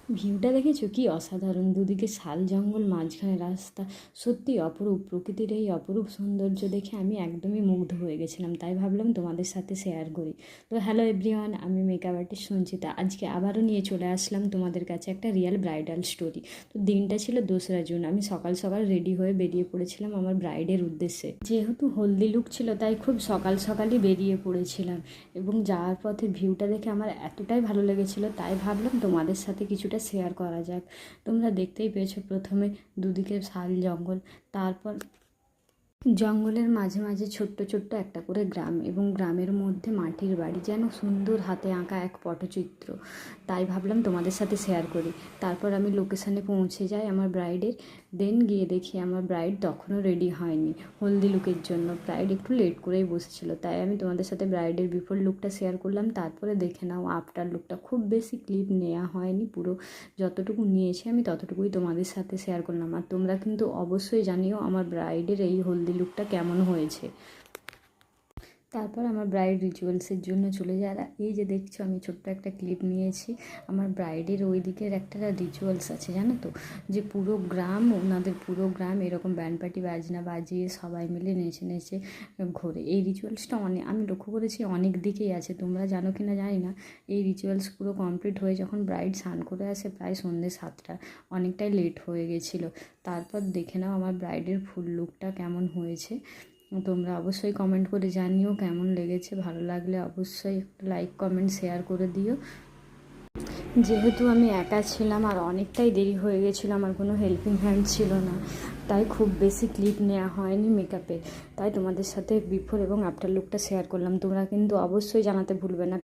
ভিউটা দেখেছো কি অসাধারণ, দুদিকে শাল জঙ্গল, মাঝখানে রাস্তা, সত্যি অপরূপ। প্রকৃতির এই অপরূপ সৌন্দর্য দেখে আমি একদমই মুগ্ধ হয়ে গেছিলাম, তাই ভাবলাম তোমাদের সাথে শেয়ার করি। তো হ্যালো এভরিওয়ান, আমি মেকআপ আর্টিস্ট সঞ্চিতা। আজকে আবারও নিয়ে চলে আসলাম তোমাদের কাছে একটা রিয়েল ব্রাইডাল স্টোরি। তো দিনটা ছিল 2রা জুন। আমি সকাল সকাল রেডি হয়ে বেরিয়ে পড়েছিলাম আমার ব্রাইডের উদ্দেশ্যে। যেহেতু হলদি লুক ছিল তাই খুব সকাল সকালই বেরিয়ে পড়েছিলাম, এবং যাওয়ার পথে ভিউটা দেখে আমার এতটাই ভালো লেগেছিলো তাই ভাবলাম তোমাদের সাথে কিছুটা শেয়ার করা যাক। তোমরা দেখতেই পেয়েছো প্রথমে দুদিকে শাল জঙ্গল, তারপর জঙ্গলের মাঝে মাঝে ছোট্ট ছোট্ট একটা করে গ্রাম, এবং গ্রামের মধ্যে মাটির বাড়ি, যেন সুন্দর হাতে আঁকা এক পটচিত্র। তাই ভাবলাম তোমাদের সাথে শেয়ার করি। তারপর আমি লোকেশানে পৌঁছে যাই আমার ব্রাইডের। দেন গিয়ে দেখি আমার ব্রাইড তখনও রেডি হয়নি হলদি লুকের জন্য। ব্রাইড একটু লেট করেই বসেছিল, তাই আমি তোমাদের সাথে ব্রাইডের বিফোর লুকটা শেয়ার করলাম। তারপরে দেখে নাও আফটার লুকটা। খুব বেশি ক্লিপ নেওয়া হয়নি, পুরো যতটুকু নিয়েছি আমি ততটুকুই তোমাদের সাথে শেয়ার করলাম। আর তোমরা কিন্তু অবশ্যই জানিও আমার ব্রাইডের এই হলদি লুকটা কেমন হয়েছে। তারপর আমার ব্রাইড রিচুয়ালসের জন্য চলে যায়। আর এই যে দেখছো আমি ছোট্ট একটা ক্লিপ নিয়েছি। আমার ব্রাইডের ওই দিকের একটা রিচুয়ালস আছে জানো তো, যে পুরো গ্রাম, ওনাদের পুরো গ্রাম এরকম ব্যান্ড পার্টি বাজনা বাজিয়ে সবাই মিলে নেচে নেচে ঘোরে। এই রিচুয়ালসটা আমি লক্ষ্য করেছি অনেক দিকেই আছে, তোমরা জানো কি না জানি না। এই রিচুয়ালস পুরো কমপ্লিট হয়ে যখন ব্রাইড স্নান করে আসে প্রায় সন্ধ্যে 7টা, অনেকটাই লেট হয়ে গেছিলো। তারপর দেখে নাও আমার ব্রাইডের ফুল লুকটা কেমন হয়েছে। তোমরা অবশ্যই কমেন্ট করে জানিও কেমন লেগেছে। ভালো লাগলে অবশ্যই একটু লাইক কমেন্ট শেয়ার করে দিও। যেহেতু আমি একা ছিলাম আর অনেকটাই দেরি হয়ে গেছিলো, আমার কোনো হেল্পিং হ্যান্ড ছিল না, তাই খুব বেশি ক্লিপ নেওয়া হয়নি মেকআপের। তাই তোমাদের সাথে বিফোর এবং আফটার লুকটা শেয়ার করলাম। তোমরা কিন্তু অবশ্যই জানাতে ভুলবে না।